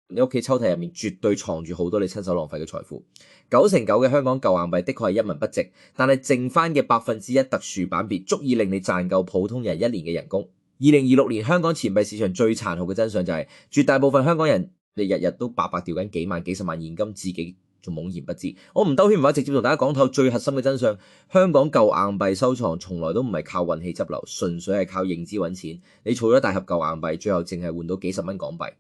你屋企抽屜入面絕對藏住好多你親手浪費嘅財富。9成9嘅香港舊硬幣的確係一文不值，但係剩翻嘅1%特殊版別足以令你賺夠普通人1年嘅人工。2026年香港錢幣市場最殘酷嘅真相就係，絕大部分香港人你日日都白白掉緊幾萬幾十萬現金，自己仲懵然不知。我唔兜圈唔話，直接同大家講透最核心嘅真相。香港舊硬幣收藏從來都唔係靠運氣執流，純粹係靠認知揾錢。你儲咗大盒舊硬幣，最後淨係換到幾十蚊港幣，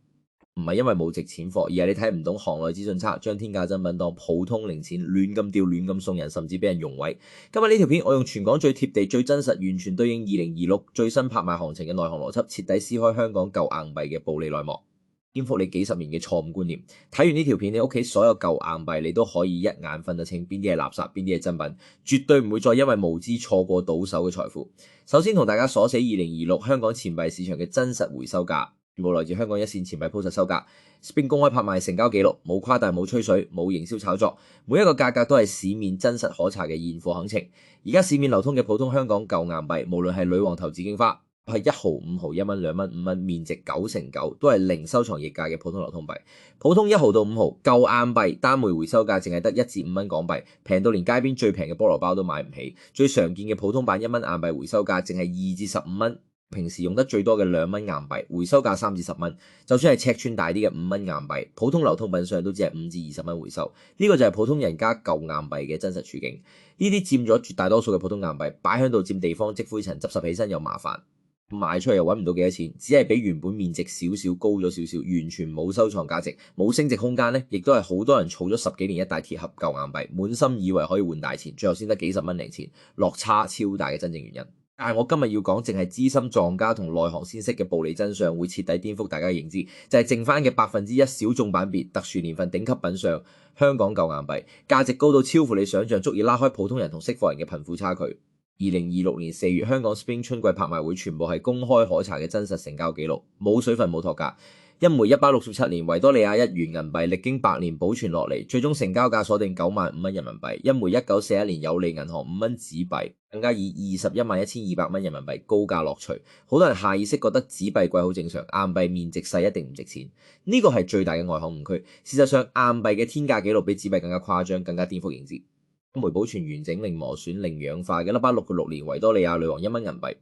唔係因為冇值錢貨，而係你睇唔懂行內資訊差，將天價真品當普通零錢亂咁掉亂咁送人，甚至俾人用毀。今日呢條片我用全港最貼地最真實完全對應2026最新拍賣行情嘅內行邏輯，徹底撕開香港舊硬幣嘅暴利內幕，顛覆你幾十年嘅錯誤觀念。睇完呢條片，你屋企所有舊硬幣你都可以一眼分得清邊啲係垃圾，邊啲係真品，絕對唔會再因為無知錯過到手嘅財富。首先同大家鎖死2026香港錢幣市場嘅真實回收價，全部來自香港一線錢幣鋪實收價，並公開拍賣成交記錄，冇誇大冇吹水冇營銷炒作，每一個價格都係市面真實可查嘅現貨行情。而家市面流通嘅普通香港舊硬幣，無論係女王頭紫荊花，係1毫、5毫、1蚊、2蚊、5蚊，面值9成9，都係零收藏溢價嘅普通流通幣。普通1毫到5毫舊硬幣單枚回收價淨係得1至5蚊港幣，平到連街邊最平嘅菠蘿包都買唔起。最常見嘅普通版1蚊硬幣回收價淨係2至15蚊。平時用得最多嘅2蚊硬幣，回收價3至10蚊。就算係尺寸大啲嘅5蚊硬幣，普通流通品上都只係5至20蚊回收。呢個就係普通人家舊硬幣嘅真實處境。呢啲佔咗絕大多數嘅普通硬幣，擺喺度佔地方積灰塵，執拾起身又麻煩，賣出去又揾唔到幾多錢，只係比原本面值少少高咗少少，完全冇收藏價值，冇升值空間呢，亦都係好多人儲咗10幾年一大鐵盒舊硬幣，滿心以為可以換大錢，最後先得幾十蚊零錢，落差超大嘅真正原因。但係我今日要講，淨係資深藏家同內行先識嘅暴利真相，會徹底顛覆大家嘅認知，就係剩翻嘅1%小眾版別、特殊年份、頂級品相香港舊硬幣，價值高到超乎你想象，足以拉開普通人同識貨人嘅貧富差距。2026年4月香港 Spring 春季拍賣會全部係公開可查嘅真實成交記錄，冇水分冇托價。一枚1867年維多利亞1元銀幣，歷經百年保存落嚟，最終成交價鎖定95000蚊人民幣。一枚1941年有利銀行5蚊紙幣，更加以211200蚊人民幣高價落錘。好多人下意識覺得紙幣貴好正常，硬幣面值細一定唔值錢。呢個係最大嘅外行誤區。事實上，硬幣嘅天價紀錄比紙幣更加誇張，更加顛覆認知。一枚保存完整、零磨損、零氧化嘅1866年維多利亞女王1蚊銀幣。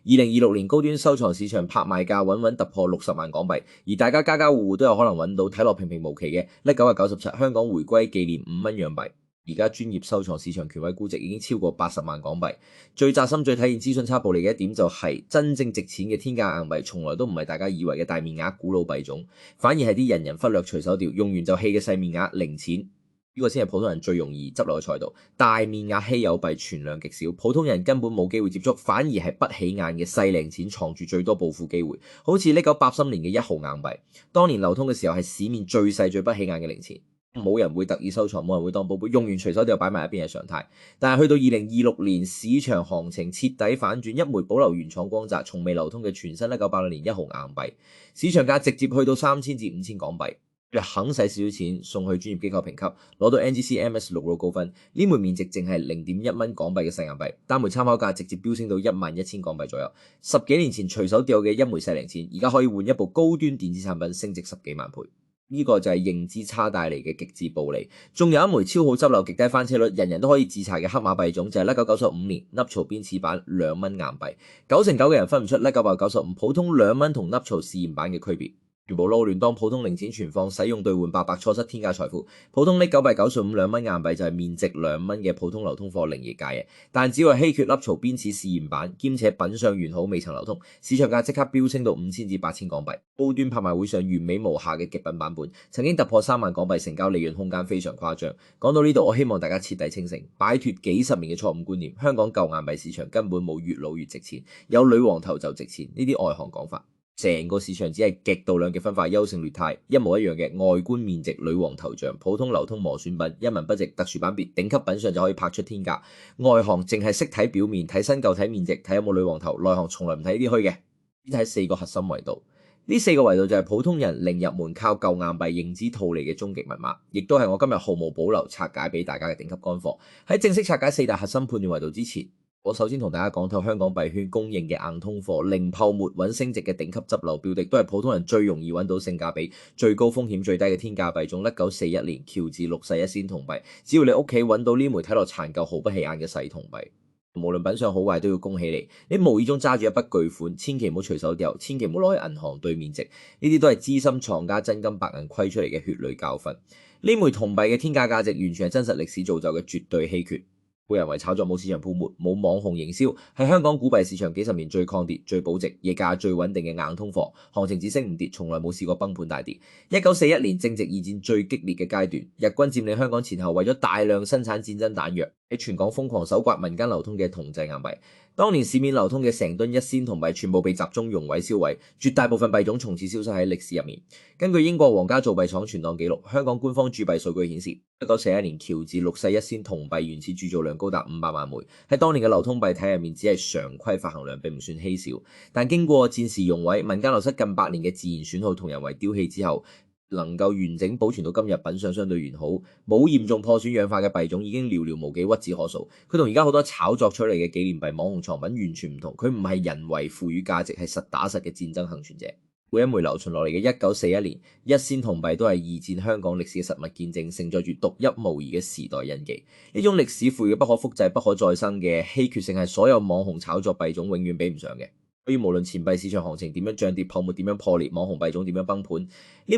2026年高端收藏市場拍賣價穩穩突破60萬港幣，而大家家家戶戶都有可能揾到睇落平平無奇嘅1997香港回歸紀念5蚊洋幣。而家專業收藏市場權威估值已經超過80萬港幣。最扎心最體現資訊差暴利嘅一點就係，真正值錢嘅天價硬幣從來都唔係大家以為嘅大面額古老幣種，反而係啲人人忽略隨手掉用完就棄嘅細面額零錢。呢個先係普通人最容易執落嘅賽道。大面額稀有幣存量極少，普通人根本冇機會接觸，反而係不起眼嘅細零錢藏住最多暴富機會。好似1983年嘅1毫硬幣，當年流通嘅時候係市面最細最不起眼嘅零錢，冇人會特意收藏，冇人會當寶貝，用完隨手就擺埋一邊係常態。但係去到2026年，市場行情徹底反轉，一枚保留原廠光澤、從未流通嘅全新1986年1毫硬幣，市場價直接去到3000至5000港幣。肯使少少錢送去專業機構評級，攞到 NGC MS 6路高分。呢枚面值淨係0.1蚊港幣嘅細硬幣，單枚參考價直接飆升到11000港幣左右。10幾年前隨手掉嘅一枚細零錢，而家可以換一部高端電子產品，升值10幾萬倍。呢個就係認知差帶嚟嘅極致暴利。仲有一枚超好執漏、極低翻車率、人人都可以自查嘅黑馬幣種，就係1995年凹槽邊翅版2蚊硬幣。9成9嘅人分唔出1995普通2蚊同凹槽試驗版嘅區別。全部撈亂當普通零錢存放，使用兌換白白錯失天價財富。普通995 2蚊硬幣就係面值2蚊嘅普通流通貨零溢價嘅，但只係稀缺凹槽邊齒試驗版，兼且品相完好，未曾流通，市場價即刻飆升到5000至8000港幣。高端拍賣會上完美無瑕嘅極品版本，曾經突破3萬港幣成交，利潤空間非常誇張。講到呢度，我希望大家徹底清醒，擺脫幾十年嘅錯誤觀念。香港舊硬幣市場根本冇越老越值錢，有女王頭就值錢呢啲外行講法。成個市場只係極度兩極分化，優勝劣汰，一模一樣嘅外觀面值女王頭像，普通流通磨損品，一文不值，特殊版別，頂級品相就可以拍出天價。外行淨係識睇表面，睇新舊，睇面值，睇有冇女王頭，內行從來唔睇呢啲虛嘅。呢睇4個核心維度，呢4個維度就係普通人零入門靠舊硬幣認知套利嘅終極密碼，亦都係我今日毫無保留拆解俾大家嘅頂級乾貨。喺正式拆解4大核心判斷維度之前，我首先同大家講透香港幣圈供應嘅硬通貨，零泡沫穩升值嘅頂級執漏標的，都係普通人最容易揾到性價比、最高風險最低嘅天價幣種。1941年喬治六世一仙銅幣，只要你屋企揾到呢枚睇落殘舊毫不起眼嘅細銅幣，無論品相好壞都要恭喜你。你無意中揸住一筆巨款，千祈唔好隨手掉，千祈唔好攞去銀行兌面值，呢啲都係資深藏家真金白銀虧出嚟嘅血淚教訓。呢枚銅幣嘅天價價值完全係真實歷史造就嘅絕對稀缺。冇人為炒作，冇市場泡沫，冇網紅營銷，係香港股幣市場幾十年最抗跌、最保值、夜價最穩定嘅硬通貨。行情只升唔跌，從來冇試過崩盤大跌。1941年正值二戰最激烈嘅階段，日軍佔領香港前後，為咗大量生產戰爭彈藥，喺全港瘋狂搜刮民間流通嘅銅製硬幣。當年市面流通嘅成噸一仙銅幣全部被集中熔毀銷毀，絕大部分幣種從此消失喺歷史入面。根據英國皇家造幣廠存檔記錄，香港官方鑄幣數據顯示，1941年喬治六世一仙銅幣原始鑄造量高達500萬枚，喺當年嘅流通幣體入面只係常規發行量，並唔算稀少。但經過戰時熔毀、民間流失近百年嘅自然損耗同人為丟棄之後，能夠完整保存到今日，品相相對完好，冇嚴重破損氧化嘅幣種已經寥寥無幾，屈指可數。佢同而家好多炒作出嚟嘅紀念幣、網紅藏品完全唔同，佢唔係人為賦予價值，係實打實嘅戰爭幸存者。每一枚流傳落嚟嘅1941年一仙銅幣都係二戰香港歷史嘅實物見證，承載住獨一無二嘅時代印記。呢種歷史賦予嘅不可複製、不可再生嘅稀缺性係所有網紅炒作幣種永遠比唔上嘅。所以無論錢幣市場行情點樣漲跌、泡沫點樣破裂、網紅幣種點樣崩盤，呢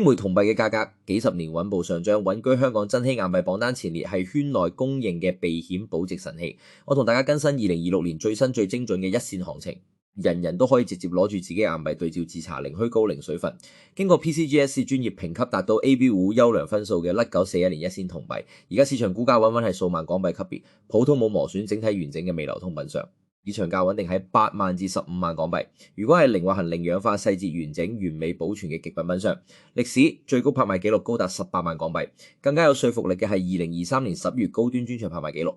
枚銅幣嘅價格幾十年穩步上漲，穩居香港珍稀硬幣榜單前列，係圈內公認嘅避險保值神器。我同大家更新2026年最新最精準嘅一線行情，人人都可以直接攞住自己硬幣對照自查，零虛高零水分。經過 PCGSC 專業評級達到 AB5 優良分數嘅1941年一仙銅幣，而家市場估價穩穩係數萬港幣級別，普通冇磨損、整體完整嘅未流通品相。市場價穩定喺8萬至15萬港幣。如果係零或行零氧化、細節完整、完美保存嘅極品品相，歷史最高拍賣紀錄高達18萬港幣。更加有說服力嘅係2023年10月高端專場拍賣紀錄，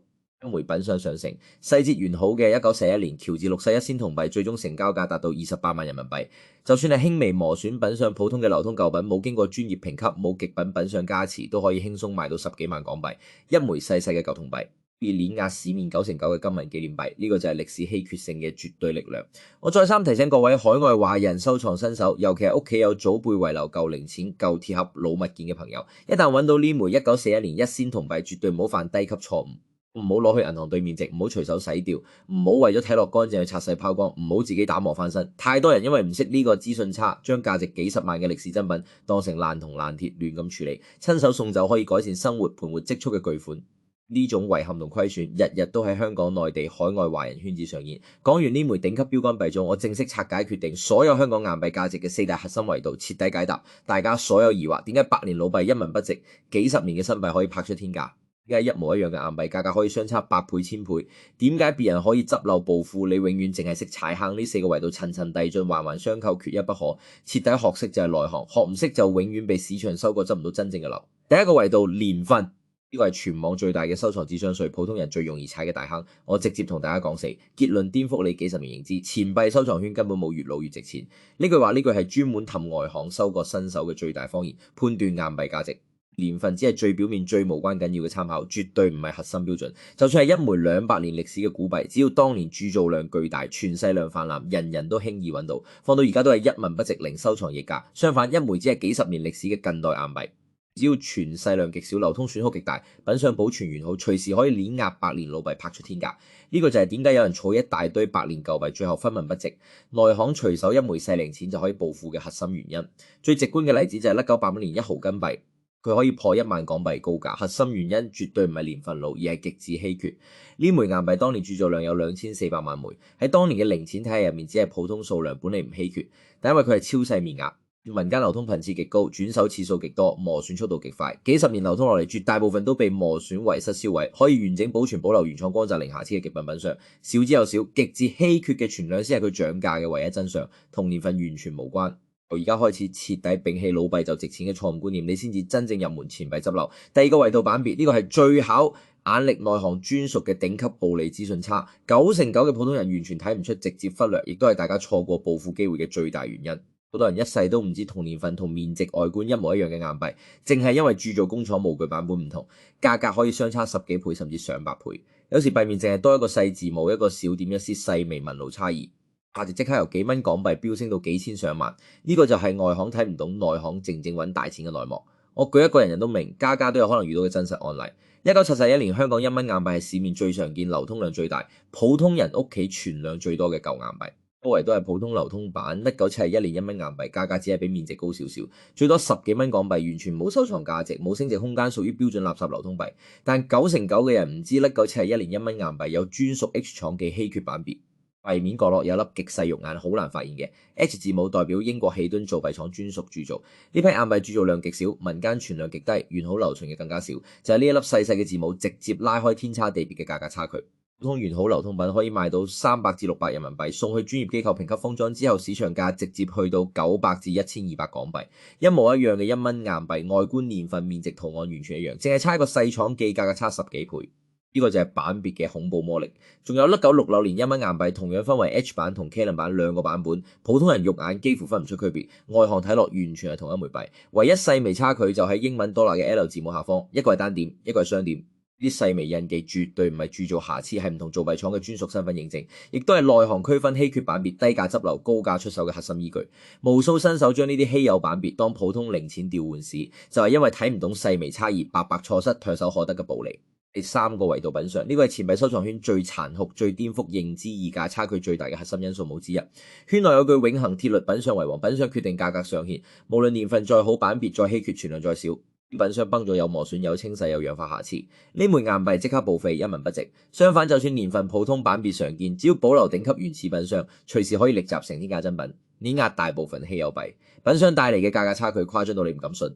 一枚品相上乘、細節完好嘅1941年喬治六世一仙銅幣，最終成交價達到28萬人民幣。就算係輕微磨損、品相普通嘅流通舊品，冇經過專業評級、冇極品品相加持，都可以輕鬆賣到10幾萬港幣。一枚細細嘅舊銅幣，以碾壓市面9成9嘅金銀紀念幣，呢個就係歷史稀缺性嘅絕對力量。我再三提醒各位海外華人收藏新手，尤其係屋企有祖輩遺留舊零錢、舊鐵盒、老物件嘅朋友，一旦揾到呢枚1941年一仙銅幣，絕對唔好犯低級錯誤，唔好攞去銀行兌面值，唔好隨手洗掉，唔好為咗睇落乾淨去拆細拋光，唔好自己打磨翻身。太多人因為唔識呢個資訊差，將價值幾十萬嘅歷史珍品當成爛銅爛鐵亂咁處理，親手送走可以改善生活盤活積蓄嘅巨款。呢種遺憾同虧損，日日都喺香港、內地、海外華人圈子上演。講完呢枚頂級標杆幣種，我正式拆解決定所有香港硬幣價值嘅4大核心維度，徹底解答大家所有疑惑。點解百年老幣一文不值，幾十年嘅新幣可以拍出天價？點解一模一樣嘅硬幣價格可以相差百倍、千倍？點解別人可以執漏暴富，你永遠淨係識踩坑？呢4個維度層層遞進，環環相扣，缺一不可。徹底學識就係內行，學唔識就永遠被市場收割，執唔到真正嘅流。第一個維度年份。呢個係全網最大嘅收藏智商稅，普通人最容易踩嘅大坑。我直接同大家講死，結論顛覆你幾十年認知，錢幣收藏圈根本冇越老越值錢。呢句話，呢句係專門氹外行收割新手嘅最大謊言。判斷硬幣價值，年份只係最表面、最無關緊要嘅參考，絕對唔係核心標準。就算係一枚200年歷史嘅古幣，只要當年鑄造量巨大、傳世量泛濫，人人都輕易揾到，放到而家都係一文不值、零收藏溢價。相反，一枚只係幾十年歷史嘅近代硬幣，只要傳世量極少、流通損耗極大、品相保存完好，隨時可以碾壓百年老幣拍出天價。呢個就係點解有人儲一大堆百年舊幣，最後分文不值，內行隨手一枚細零錢就可以暴富嘅核心原因。最直觀嘅例子就係1985年1毫金幣，佢可以破1萬港幣高價，核心原因絕對唔係年份老，而係極致稀缺。呢枚硬幣當年鑄造量有2400萬枚，喺當年嘅零錢體系入面只係普通數量，本嚟唔稀缺，但因為佢係超細面額，民間流通頻次極高，轉手次數極多，磨損速度極快，幾十年流通落嚟，絕大部分都被磨損遺失銷毀，可以完整保存保留原廠光澤零瑕疵嘅極品品相，少之又少，極致稀缺嘅存量先係佢漲價嘅唯一真相，同年份完全無關。由而家開始徹底摒棄老幣就值錢嘅錯誤觀念，你先至真正入門錢幣執漏。第二個維度版別，呢個係最考眼力內行專屬嘅頂級暴利資訊差，9成9嘅普通人完全睇唔出，直接忽略，亦都係大家錯過暴富機會嘅最大原因。好多人一世都唔知同年份同面值外觀一模一樣嘅硬幣，淨係因為鑄造工廠模具版本唔同，價格可以相差10幾倍甚至上百倍。有時幣面淨係多一個細字母、一個小點、一絲細微紋路差異，價值即刻由幾蚊港幣飆升到幾千上萬。呢個就係外行睇唔懂，內行靜靜揾大錢嘅內幕。我舉一個人人都明，家家都有可能遇到嘅真實案例。1971年香港1蚊硬幣係市面最常見、流通量最大、普通人屋企存量最多嘅舊硬幣。周圍都係普通流通版。1971年1蚊硬幣價格只係比面值高少少，最多10幾蚊港幣，完全冇收藏價值、冇升值空間，屬於標準垃圾流通幣。但9成9嘅人唔知1971年1蚊硬幣有專屬 H 廠嘅稀缺版別，幣面角落有粒極細肉眼，好難發現嘅 H 字母，代表英國喜敦造幣廠專屬鑄造。呢批硬幣鑄造量極少，民間存量極低，完好流存嘅更加少，就係呢一粒細細嘅字母直接拉開天差地別嘅價格差距。普通完好流通品可以賣到300至600人民幣，送去專業機構評級封裝之後，市場價直接去到900至1200港幣。一模一樣嘅1蚊硬幣，外觀、年份、面值、圖案完全一樣，淨係差一個細廠記價嘅差10幾倍。呢個就係版別嘅恐怖魔力。仲有1966年1蚊硬幣，同樣分為 H 版同 Kalen 版兩個版本，普通人肉眼幾乎分唔出區別，外行睇落完全係同一枚幣，唯一細微差距就喺英文$嘅 L 字母下方，一個係單點，一個係雙點。呢啲細微印記絕對唔係鑄造瑕疵，係唔同造幣廠嘅專屬身份認證，亦都係內行區分稀缺版別、低價執流、高價出手嘅核心依據。無數新手將呢啲稀有版別當普通零錢調換市，就係因為睇唔懂細微差異，白白錯失唾手可得嘅暴利。第三個維度品相，呢個係錢幣收藏圈最殘酷、最顛覆認知議價差距最大嘅核心因素冇之一。圈內有句永恆鐵律：品相為王，品相決定價格上限。無論年份再好，版別再稀缺，存量再少，品相崩咗有磨損、有清洗、有氧化瑕疵，呢枚硬幣即刻報廢，一文不值。相反，就算年份普通、版別常見，只要保留頂級原始品相，隨時可以力集成天價真品，碾壓大部分稀有幣。品相帶嚟嘅價格差距誇張到你唔敢信。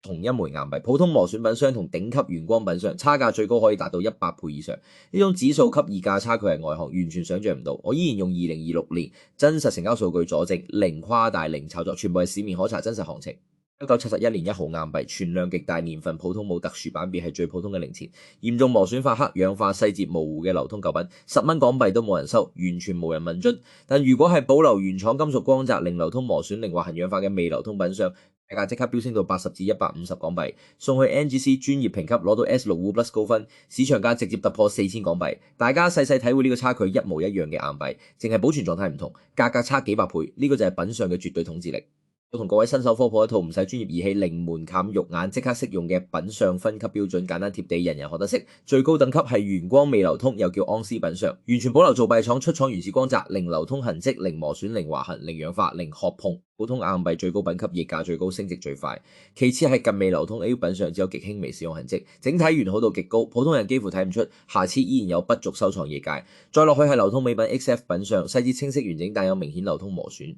同一枚硬幣，普通磨損品相同頂級原光品相，差價最高可以達到100倍以上。呢種指數級議價差距係外行完全想象唔到。我依然用2026年真實成交數據佐證，零誇大、零炒作，全部係市面可查真實行情。1971年1毫硬幣，存量極大，年份普通，冇特殊版別，係最普通嘅零錢，嚴重磨損發黑、氧化、細節模糊嘅流通舊品，10蚊港幣都冇人收，完全無人問津。但如果係保留原廠金屬光澤、零流通磨損、零劃痕氧化嘅未流通品相，價格即刻飆升到80至150港幣，送去 NGC 專業評級，攞到 S65 Plus 高分，市場價直接突破4000港幣。大家細細體會呢個差距，一模一樣嘅硬幣，淨係保存狀態唔同，價格差幾百倍，呢個就係品相嘅絕對統治力。我同各位新手科普一套唔使專業儀器、零門檻、肉眼即刻識用嘅品相分級標準，簡單貼地，人人學得識。最高等級係原光未流通，又叫安斯品相，完全保留造幣廠出廠原始光澤，零流通痕跡、零磨損、零劃痕、零氧化、零磕碰。普通硬幣最高品級，溢價最高，升值最快。其次係近未流通 A 品相，只有極輕微使用痕跡，整體完好度極高，普通人幾乎睇唔出，瑕疵依然有不足收藏業界。再落去係流通美品 XF 品相，細節清晰完整，但有明顯流通磨損。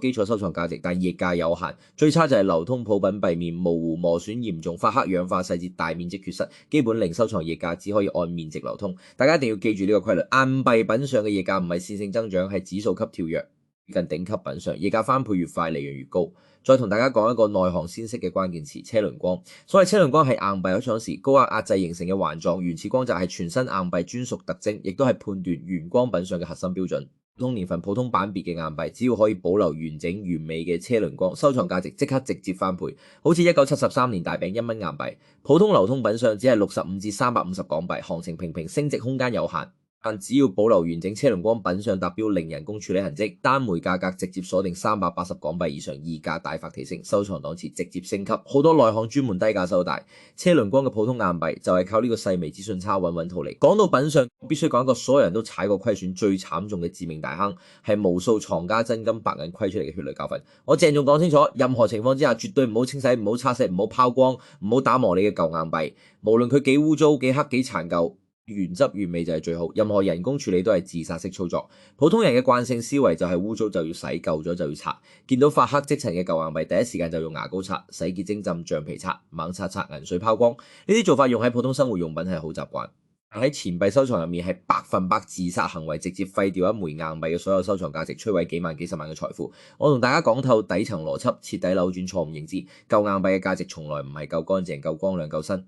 基礎收藏價值，但溢價有限。最差就係流通普品幣面模糊、磨損嚴重、發黑、氧化、細節大面積缺失，基本零收藏溢價，只可以按面值流通。大家一定要記住呢個規律：硬幣品相嘅溢價唔係線性增長，係指數級跳躍。近頂級品相，溢價翻倍越快，利潤越高。再同大家講一個內行先識嘅關鍵詞：車輪光。所謂車輪光係硬幣開廠時高壓壓製形成嘅環狀原始光澤，係全新硬幣專屬特徵，亦都係判斷原光品相嘅核心標準。普通年份、普通版別嘅硬幣，只要可以保留完整完美嘅車輪光，收藏價值即刻直接翻倍。好似1973年大餅1蚊硬幣，普通流通品相只係65至350港幣，行情平平，升值空間有限。但只要保留完整車輪光品相達標，零人工處理痕跡，單枚價格直接鎖定380港幣以上，議價大幅提升，收藏檔次直接升級。好多內行專門低價收大車輪光嘅普通硬幣，就係靠呢個細微資訊差穩穩套利。講到品相，必須講一個所有人都踩過虧損最慘重嘅致命大坑，係無數藏家真金白銀虧出嚟嘅血淚教訓。我鄭重講清楚，任何情況之下絕對唔好清洗、唔好擦拭、唔好拋光、唔好打磨你嘅舊硬幣，無論佢幾污糟、幾黑、幾殘舊。原汁原味就係最好，任何人工處理都係自殺式操作。普通人嘅慣性思維就係污糟就要洗，舊咗就要擦。見到發黑積塵嘅舊硬幣，第一時間就用牙膏擦，洗潔精浸橡皮擦，猛擦擦銀水拋光。呢啲做法用喺普通生活用品係好習慣，但喺錢幣收藏入面係100%自殺行為，直接廢掉一枚硬幣嘅所有收藏價值，摧毀幾萬幾十萬嘅財富。我同大家講透底層邏輯，徹底扭轉錯誤認知。舊硬幣嘅價值從來唔係夠乾淨、夠光亮、夠新。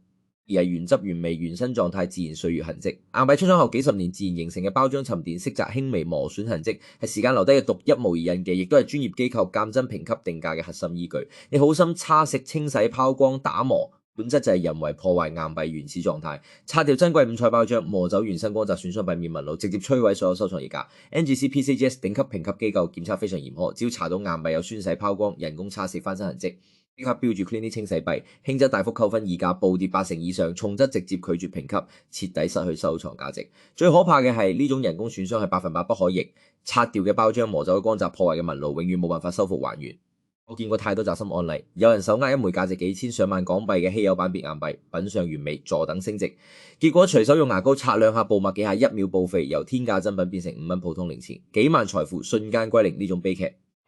而係原汁原味、原生狀態自然歲月痕跡。硬幣出廠後幾十年自然形成嘅包裝沉澱色澤輕微磨損痕跡，係時間留低嘅獨一無二印記，亦都係專業機構鑑真評級定價嘅核心依據。你好心擦拭、清洗、拋光、打磨，本質就係人為破壞硬幣原始狀態，拆掉珍貴五彩包裝，磨走原生光澤損傷幣面紋路，直接摧毀所有收藏溢價。NGC PCGS 頂級評級機構檢測非常嚴苛，只要查到硬幣有宣洗、拋光、人工擦拭、翻新痕跡，即刻標注 clean 清洗幣，輕則大幅扣分議價，暴跌80%以上，重則直接拒絕評級，徹底失去收藏價值。最可怕嘅係呢種人工損傷係100%不可逆，拆掉嘅包裝、磨走嘅光澤、破壞嘅紋路，永遠冇辦法修復還原。我見過太多扎心案例，有人手握一枚價值幾千上萬港幣嘅稀有版別硬幣，品相完美，坐等升值，結果隨手用牙膏刷兩下，報墨幾下，1秒報廢，由天價珍品變成5蚊普通零錢，幾萬財富瞬間歸零。呢種悲劇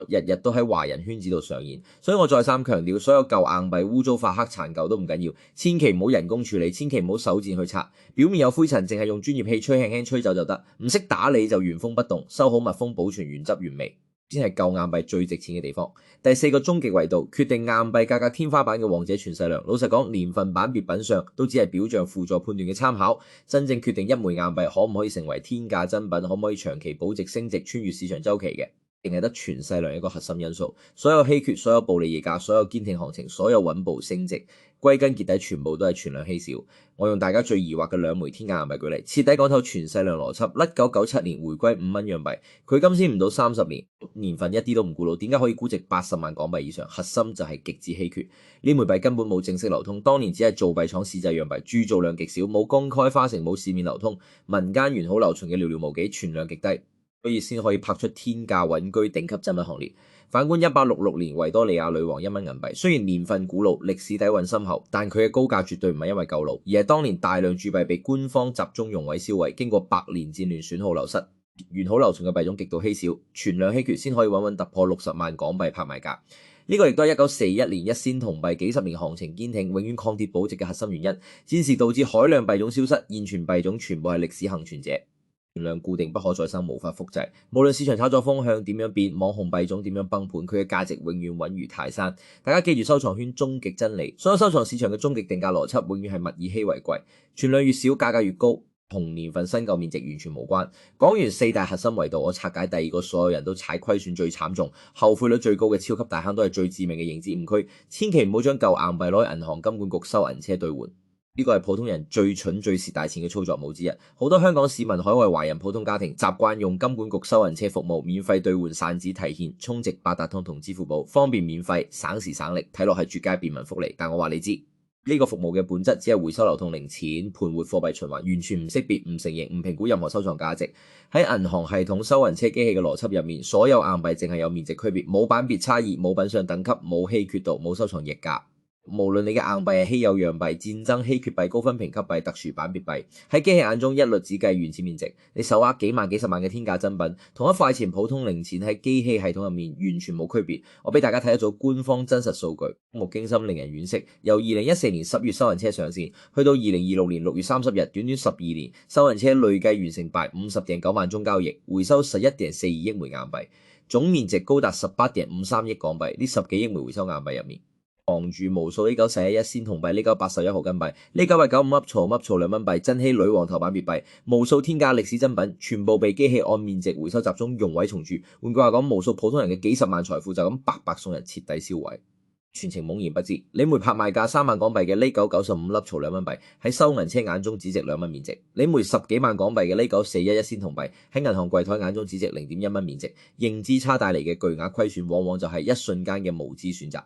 日日都喺華人圈子度上演，所以我再三強調，所有舊硬幣污糟發黑殘舊都唔緊要，千祈唔好人工處理，千祈唔好手賤去拆，表面有灰塵淨係用專業氣吹輕輕吹走就得，唔識打理就原封不動，收好密封保存原汁原味，先係舊硬幣最值錢嘅地方。第4個終極維度，決定硬幣價格天花板嘅王者傳世良。老實講，年份、版別、品相都只係表象輔助判斷嘅參考，真正決定一枚硬幣可唔可以成為天價珍品，可唔可以長期保值升值穿越市場週期嘅，定係得傳世良一個核心因素。所有稀缺、所有暴利溢價、所有堅挺行情、所有穩步升值，歸根結底全部都係存量稀少。我用大家最疑惑嘅2枚天價硬幣舉例，徹底講透傳世良邏輯。1997年回歸5蚊洋幣，佢今先唔到30年，年份一啲都唔古老，點解可以估值80萬港幣以上？核心就係極之稀缺，呢枚幣根本冇正式流通，當年只係造幣廠試製樣幣，鑄造量極少，冇公開花城，冇市面流通，民間完好流傳嘅寥寥無幾，存量極低，所以先可以拍出天價穩居頂級珍品行列。反觀1866年維多利亞女王1蚊銀幣，雖然年份古老，歷史底蘊深厚，但佢嘅高價絕對唔係因為舊老，而係當年大量鑄幣被官方集中熔毀燒毀，經過百年戰亂損耗流失，完好流傳嘅幣種極度稀少，存量稀缺，先可以穩穩突破60萬港幣拍賣價。呢個亦都係1941年一仙銅幣幾十年行情堅挺，永遠抗跌保值嘅核心原因，戰時導致海量幣種消失，現存幣種全部係歷史幸存者。存量固定不可再生，無法複製。無論市場炒作風向點樣變，網紅幣種點樣崩盤，佢嘅價值永遠穩如泰山。大家記住收藏圈終極真理，所有收藏市場嘅終極定價邏輯永遠係物以稀為貴，存量越少價格越高，同年份新舊面值完全無關。講完4大核心維度，我拆解第2個所有人都踩虧損最慘重、後悔率最高嘅超級大坑，都係最致命嘅認知誤區。千祈唔好將舊硬幣攞去銀行金管局收銀車兌換。呢個係普通人最蠢最蝕大錢嘅操作冇之一。好多香港市民、海外華人、普通家庭習慣用金管局收銀車服務，免費兌換散紙提現、充值八達通同支付寶，方便免費，省時省力，睇落係絕佳便民福利。但我話你知，呢個服務嘅本質只係回收流通零錢，盤活貨幣循環，完全唔識別、唔承認、唔評估任何收藏價值。喺銀行系統收銀車機器嘅邏輯入面，所有硬幣淨係有面值區別，冇版別差異，冇品相等級，冇稀缺度，冇收藏溢價。無論你嘅硬幣係稀有樣幣、戰爭稀缺幣、高分評級幣、特殊版別幣，喺機器眼中一律只計原始面值。你手握幾萬幾十萬嘅天價珍品，同一塊錢普通零錢喺機器系統入面完全冇區別。我俾大家睇一組官方真實數據，觸目驚心，令人惋惜。由2014年10月收銀車上線，去到2026年6月30日，短短12年，收銀車累計完成8 50.9萬宗交易，回收11.42億枚硬幣，總面值高達18.53億港幣。呢10幾億枚回收硬幣入面，藏住無數1941一仙銅幣、1981豪金幣、1995噏曹2蚊幣、珍稀女王頭版別幣，無數天價歷史珍品，全部被機器按面值回收集中熔毀重鑄。換句話講，無數普通人嘅幾十萬財富就咁白白送人，徹底銷毀。全程懵然不知，你枚拍賣價3萬港幣嘅1995噏曹2蚊幣，喺收銀車眼中只值2蚊面值；你枚10幾萬港幣嘅1941一仙銅幣，喺銀行櫃台眼中只值0.1蚊面值。認知差帶嚟嘅巨額虧損，往往就係一瞬間嘅無知選擇。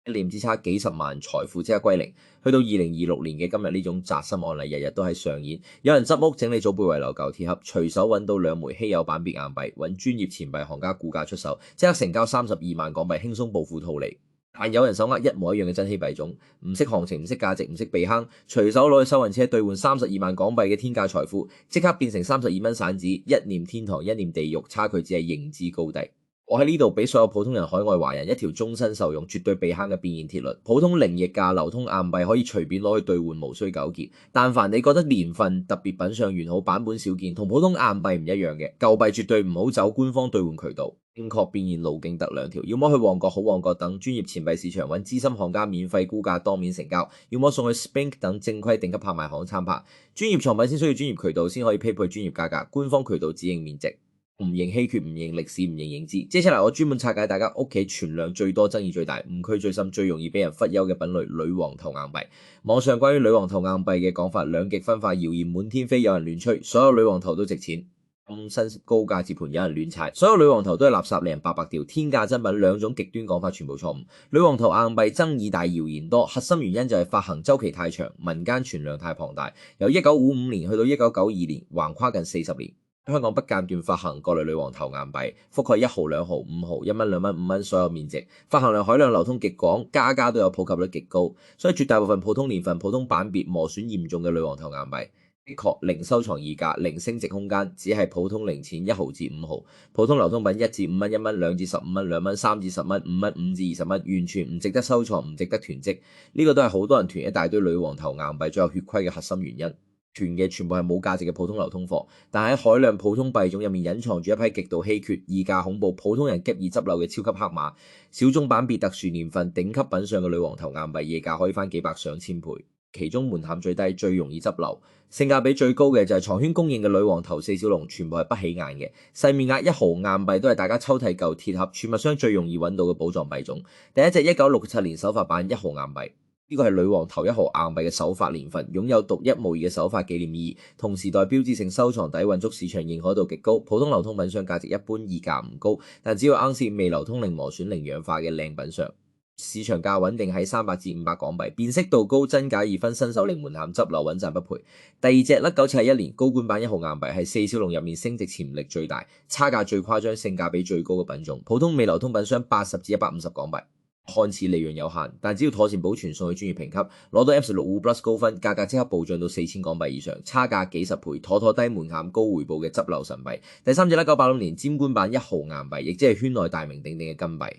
一念之差，幾十萬財富即刻歸零。去到2026年嘅今日，呢種扎心案例日日都喺上演。有人執屋整理祖輩遺留舊鐵盒，隨手揾到2枚稀有版別硬幣，揾專業錢幣行家估價出手，即刻成交32萬港幣，輕鬆暴富套利。但有人手握一模一樣嘅珍稀幣種，唔識行情、唔識價值、唔識避坑，隨手攞去收銀車兌換32萬港幣嘅天價財富，即刻變成32蚊散紙。一念天堂，一念地獄，差距只係認知高低。我喺呢度俾所有普通人海外華人一條終身受用、絕對避坑嘅變現鐵律。普通零溢價流通硬幣可以隨便攞去兌換，無需糾結。但凡你覺得年份特別、品相完好、版本少見，同普通硬幣唔一樣嘅舊幣，絕對唔好走官方兌換渠道。正確變現路徑得兩條，要麼去旺角好旺角等專業錢幣市場揾資深行家免費估價當面成交，要麼送去 Spink 等正規頂級拍賣行參拍。專業藏品先需要專業渠道先可以匹配專業價格，官方渠道只認面值。唔認稀缺，唔認歷史，唔認影子。接下來我專門拆解大家屋企存量最多、爭議最大、誤區最深、最容易俾人忽悠嘅品類——女王頭硬幣。網上關於女王頭硬幣嘅講法兩極分化，謠言滿天飛，有人亂吹，所有女王頭都值錢。咁新高價接盤有人亂踩，所有女王頭都係垃圾，令人白白掉。天價真品兩種極端講法全部錯誤。女王頭硬幣爭議大，謠言多，核心原因就係發行周期太長，民間存量太龐大。由1955年去到1992年，橫跨近40年。香港不間斷發行各類女王頭硬幣，覆蓋1毫、2毫、5毫、1蚊、2蚊、5蚊所有面值，發行量海量，流通極廣，家家都有，普及率極高，所以絕大部分普通年份、普通版別磨損嚴重嘅女王頭硬幣，的確零收藏議價、零升值空間，只係普通零錢1毫至5毫，普通流通品1至5蚊、1蚊、2至15蚊、2蚊、3至10蚊、5蚊、5至20蚊，完全唔值得收藏，唔值得囤積。呢個都係好多人囤一大堆女王頭硬幣最有血虧嘅核心原因。囤嘅全部係冇價值嘅普通流通貨，但喺海量普通幣種入面隱藏住一批極度稀缺、議價恐怖、普通人急易執漏嘅超級黑馬。小眾版別、特殊年份、頂級品相嘅女王頭硬幣，夜價可以翻幾百上千倍。其中門檻最低、最容易執漏、性價比最高嘅就係藏圈公認嘅女王頭四小龍，全部係不起眼嘅。細面額1毫硬幣都係大家抽屜舊鐵盒儲物箱最容易揾到嘅寶藏幣種。第一隻1967年首發版1毫硬幣。呢個係女王頭1毫硬幣嘅首發年份，擁有獨一無二嘅首發紀念意義，同時代標誌性收藏底蘊足，市場認可度極高。普通流通品相價值一般，議價唔高，但只要啱先未流通、零磨損、零氧化嘅靚品相，市場價穩定喺300至500港幣，辨識度高，真假易分，新手零門檻，執漏穩賺不賠。第二隻1971年高管版1毫硬幣係四小龍入面升值潛力最大、差價最誇張、性價比最高嘅品種，普通未流通品相80至150港幣。看似利潤有限，但只要妥善保存，送去專業評級，攞到 M16 Plus 高分，價格即刻暴漲到4000港幣以上，差價幾十倍，妥妥低門檻高回報嘅執漏神幣。第三隻1986年尖官版1毫硬幣，亦即係圈內大名鼎鼎嘅金幣，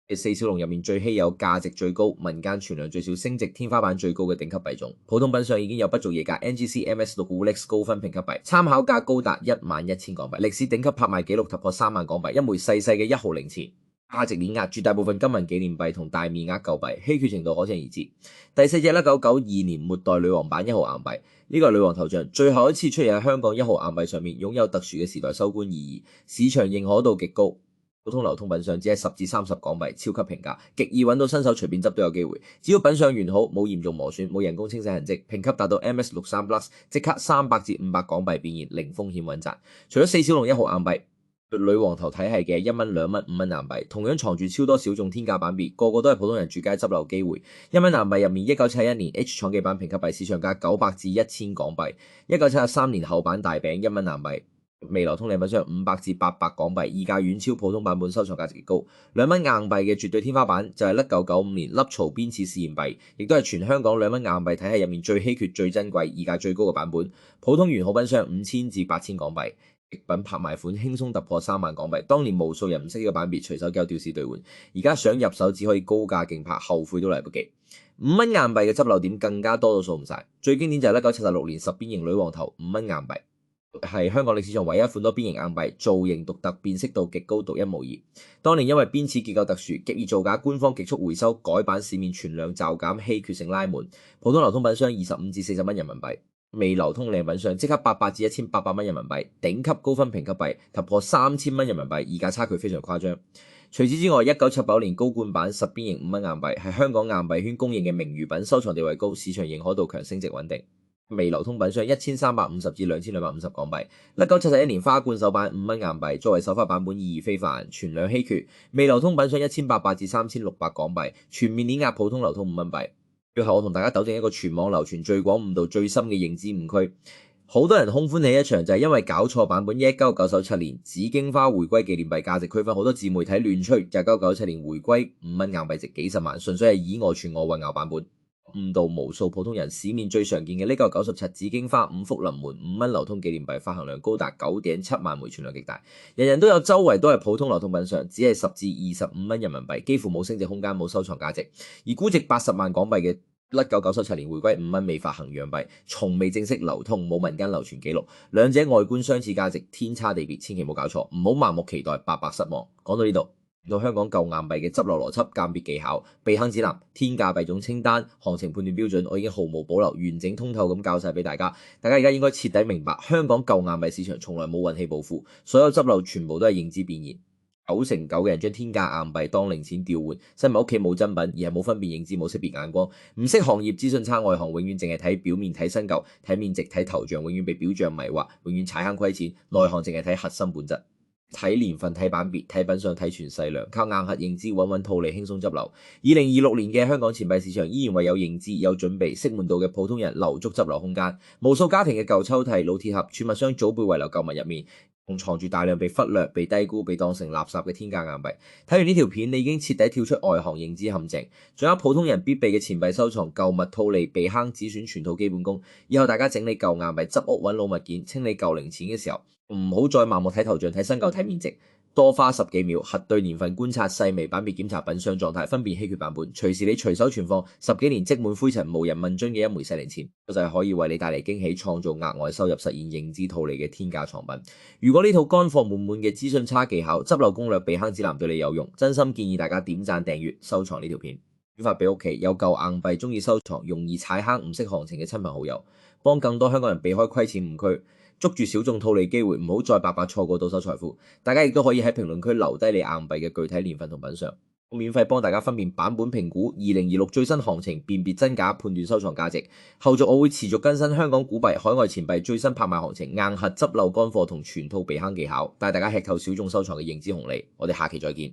係四小龍入面最稀有、價值最高、民間存量最少、升值天花板最高嘅頂級幣種。普通品上已經有不做夜價 NGC MS65Lex 高分評級幣，參考價高達11000港幣，歷史頂級拍賣紀錄突破3萬港幣，一枚細細嘅1毫零錢。價值碾壓絕大部分金銀紀念幣同大面額舊幣，稀缺程度可想而知。第四隻1992年末代女王版1毫硬幣，呢個係女王頭像，最後一次出現喺香港1毫硬幣上面，擁有特殊嘅時代收官意義，市場認可度極高。普通流通品相只係10至30港幣，超級平價，極易揾到新手隨便執都有機會。只要品相完好，冇嚴重磨損，冇人工清洗痕跡，評級達到 MS63 Plus， 即刻300至500港幣變現，零風險穩賺。除咗四小龍1毫硬幣，女王頭體系嘅1蚊、2蚊、5蚊硬幣，同樣藏住超多小眾天價版別，個個都係普通人住街執漏機會。1蚊硬幣入面1971年 H 廠記版評級幣，市場價900至1000港幣。1973年後版大餅1蚊硬幣，未流通靚品相500至800港幣，議價遠超普通版本，收藏價值極高。2蚊硬幣嘅絕對天花板就係1995年凹槽邊刺試驗幣，亦都係全香港2蚊硬幣體系入面最稀缺、最珍貴、議價最高嘅版本。普通完好品相5000至8000港幣。極品拍賣款輕鬆突破3萬港幣，當年無數人唔識呢個版別，隨手交吊市兌換，而家想入手只可以高價競拍，後悔都嚟不及。5蚊硬幣嘅執漏點更加多到數唔晒，最經典就係1976年10邊形女王頭5蚊硬幣，係香港歷史上唯一一款多邊形硬幣，造型獨特，辨識度極高，獨一無二。當年因為邊齒結構特殊，極易造假，官方極速回收改版，市面存量驟減，稀缺性拉滿，普通流通品相25至40蚊人民幣。未流通靚品相即刻800至1800蚊人民幣，頂級高分評級幣突破3000蚊人民幣，議價差距非常誇張。除此之外，1979年高冠版10邊形5蚊硬幣係香港硬幣圈公認嘅名譽品，收藏地位高，市場認可度強，升值穩定。未流通品相1350至2250港幣。1971年花冠首版5蚊硬幣作為首發版本意義非凡，存量稀缺。未流通品相1800至3600港幣，全面碾壓普通流通5蚊幣。最後我同大家糾正一個全網流傳最廣、誤導最深嘅認知誤區，好多人空歡喜一場就係因為搞錯版本。1997年紫荊花回歸紀念幣價值區分，好多自媒體亂吹，1997年回歸5蚊硬幣值幾十萬，純粹係以訛傳訛混淆版本。誤導無數普通人。市面最常見嘅呢個97紫荊花5福臨門5蚊流通紀念幣，發行量高達9.7萬枚，存量極大，人人都有，周圍都係普通流通品相，只係10至25蚊人民幣，幾乎冇升值空間，冇收藏價值。而估值80萬港幣嘅1997年回歸5蚊未發行洋幣，從未正式流通，冇民間流傳記錄，兩者外觀相似，價值天差地別，千祈冇搞錯，唔好盲目期待，白白失望。講到呢度，到香港舊硬幣嘅執漏邏輯、鑑別技巧、避坑指南、天價幣種清單、行情判斷標準，我已經毫無保留、完整通透咁教晒俾大家。大家而家應該徹底明白，香港舊硬幣市場從來冇運氣暴富，所有執漏全部都係認知變現。9成9嘅人將天價硬幣當零錢調換，係咪屋企冇真品，而係冇分辨認知、冇識別眼光，唔識行業資訊差，外行永遠淨係睇表面、睇新舊、睇面值、睇頭像，永遠被表象迷惑，永遠踩坑虧錢。內行淨係睇核心本質，睇年份、睇版別、睇品相、睇全細量，靠硬核認知穩穩套利，輕鬆執流。2026年嘅香港錢幣市場依然為有認知、有準備、識門道嘅普通人留足執流空間。無數家庭嘅舊抽屜、老鐵盒、儲物箱祖輩遺留舊物入面，仲藏住大量被忽略、被低估、被當成垃圾嘅天價硬幣。睇完呢條片，你已經徹底跳出外行認知陷阱，仲有普通人必備嘅錢幣收藏、舊物套利、避坑止損全套基本功。以後大家整理舊硬幣、執屋揾老物件、清理舊零錢嘅時候，唔好再盲目睇頭像、睇新舊、睇面值，多花10幾秒核對年份、觀察細微版別、檢查品相狀態、分辨稀缺版本，隨時你隨手存放10幾年積滿灰塵、無人問津嘅一枚細零錢，就係可以為你帶嚟驚喜、創造額外收入、實現認知套利嘅天價藏品。如果呢套乾貨滿滿嘅資訊差技巧、執漏攻略、避坑指南對你有用，真心建議大家點讚、訂閱、收藏呢條片，轉發俾屋企有舊硬幣、中意收藏、容易踩坑、唔識行情嘅親朋好友，幫更多香港人避開虧錢誤區，捉住小眾套利機會，唔好再白白錯過到手財富。大家亦都可以喺評論區留低你硬幣嘅具體年份同品相，我免費幫大家分辨版本評估2026最新行情，辨別真假，判斷收藏價值。後續我會持續更新香港古幣、海外錢幣最新拍賣行情、硬核執漏乾貨同全套避坑技巧，帶大家吃透小眾收藏嘅認知紅利。我哋下期再見。